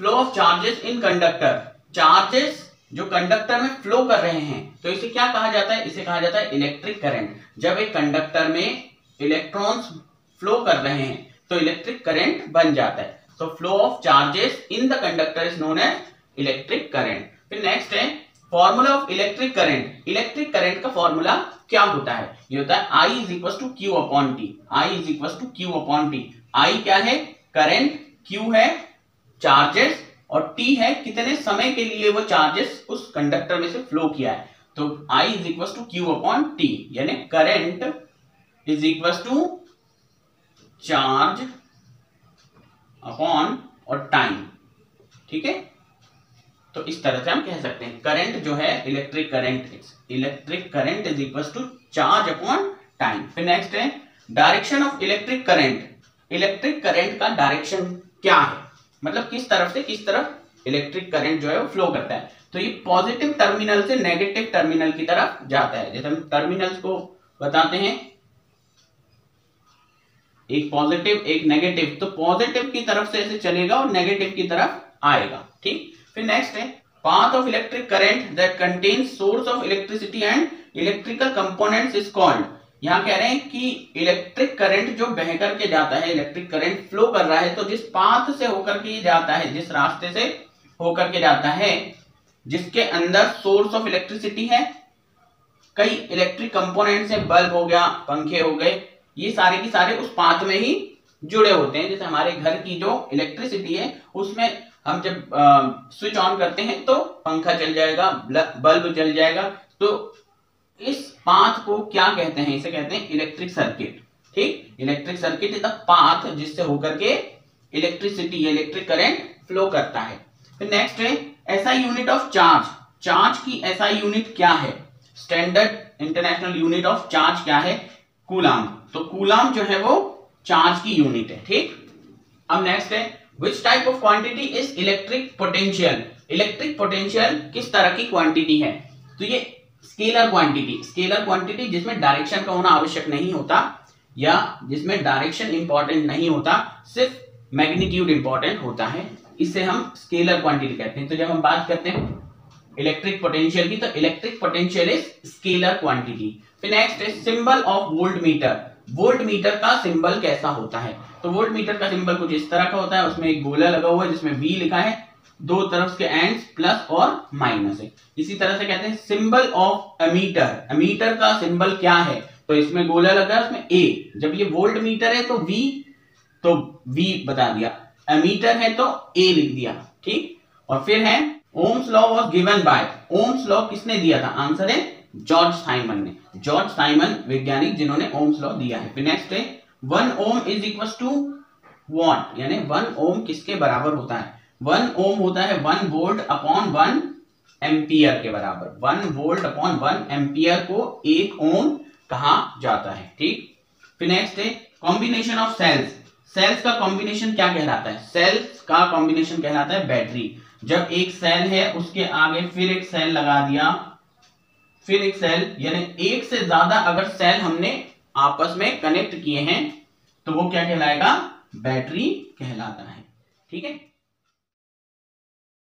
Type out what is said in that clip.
Flow of charges in conductor, charges जो conductor में flow कर रहे हैं तो इसे क्या कहा जाता है, इसे कहा जाता है इलेक्ट्रिक करंट। जब एक कंडक्टर में इलेक्ट्रॉन्स फ्लो कर रहे हैं तो इलेक्ट्रिक करंट बन जाता है। तो flow of charges in the conductor is known as electric current. फिर नेक्स्ट है formula of electric current. Electric current का फॉर्मूला क्या होता है, ये होता है I is equal to Q upon T. I is equal to Q upon T. I क्या है, करंट, Q है चार्जेस और T है कितने समय के लिए वो चार्जेस उस कंडक्टर में से फ्लो किया है। तो I is equal to Q upon T, यानी current is equal to charge upon और टाइम। ठीक है, तो इस तरह से हम कह सकते हैं करंट जो है electric current is equal to charge upon time. फिर नेक्स्ट है direction of electric current. Electric current का डायरेक्शन क्या है, मतलब किस तरफ से किस तरफ इलेक्ट्रिक करंट जो है वो फ्लो करता है। तो ये पॉजिटिव टर्मिनल से नेगेटिव टर्मिनल की तरफ जाता है। जैसे हम टर्मिनल्स को बताते हैं, एक पॉजिटिव एक नेगेटिव, तो पॉजिटिव की तरफ से ऐसे चलेगा और नेगेटिव की तरफ आएगा। ठीक, फिर नेक्स्ट है path of electric current that contains source of electricity and electrical components is called. यहां कह रहे हैं कि इलेक्ट्रिक करंट जो बह करके जाता है, इलेक्ट्रिक करंट फ्लो कर रहा है, तो जिस पाथ से होकर के जाता है, जिस रास्ते से होकर के जाता है, जिसके अंदर सोर्स ऑफ इलेक्ट्रिसिटी है, कई इलेक्ट्रिक कंपोनेंट्स है, बल्ब हो गया, पंखे हो गए, ये सारे के सारे उस पाथ में ही जुड़े होते हैं। जैसे हमारे घर की जो इलेक्ट्रिसिटी है उसमें हम जब स्विच ऑन करते हैं तो पंखा चल जाएगा, बल्ब जल जाएगा। तो इस पाथ को क्या कहते हैं, इसे कहते हैं इलेक्ट्रिक सर्किट। ठीक, electric circuit is the path जिससे होकर के इलेक्ट्रिसिटी इलेक्ट्रिक करंट फ्लो करता है। फिर नेक्स्ट है SI unit of charge. Charge की एसआई यूनिट क्या है, standard international unit of charge क्या है, कूलाम। तो कूलाम जो है वो चार्ज की यूनिट है। ठीक, अब नेक्स्ट है which type of quantity is electric potential. Electric potential किस तरह की क्वांटिटी है, तो ये स्केलर क्वांटिटी जिसमें डायरेक्शन का होना आवश्यक नहीं होता या जिसमें डायरेक्शन इंपॉर्टेंट नहीं होता, सिर्फ मैग्नीट्यूड इंपॉर्टेंट होता है, इसे हम स्केलर क्वांटिटी कहते हैं। तो जब हम बात करते हैं इलेक्ट्रिक पोटेंशियल की, तो electric potential is scalar quantity. फिर नेक्स्ट है symbol of volt meter. Volt meter का सिंबल कैसा होता है, तो वोल्ट मीटर का सिंबल कुछ इस तरह का होता है, उसमें एक गोला लगा हुआ है जिसमें V लिखा है, दो तरफ के एंड्स प्लस और माइनस है। इसी तरह से कहते हैं सिंबल ऑफ एमीटर। एमीटर का सिंबल क्या है, तो इसमें गोला लगा है, उसमें A। जब ये वोल्ट मीटर है तो V बता दिया, एमीटर है तो A लिख दिया। ठीक, और फिर है Ohm's law was given by. Ohm's law किसने दिया था, आंसर है जॉर्ज साइमन ने। जॉर्ज साइमन वैज्ञानिक जिन्होंने ओम्स लॉ दिया है। फिर नेक्स्ट है 1 ओम इज इक्वल टू व्हाट, यानी 1 ओम किसके बराबर होता है, 1 ओम होता है 1 वोल्ट अपॉन 1 एम्पियर के बराबर। 1 वोल्ट अपॉन 1 एम्पियर को 1 ओम कहा जाता है। ठीक, फिर नेक्स्ट है कॉम्बिनेशन ऑफ सेल्स। सेल्स का कॉम्बिनेशन क्या कहलाता है, सेल्स का कॉम्बिनेशन कहलाता है बैटरी। जब एक सेल है उसके आगे फिर एक सेल लगा दिया, फिर एक सेल, यानी एक से ज्यादा अगर सेल हमने आपस में कनेक्ट किए हैं तो वो क्या कहलाएगा, बैटरी कहलाता है। ठीक है।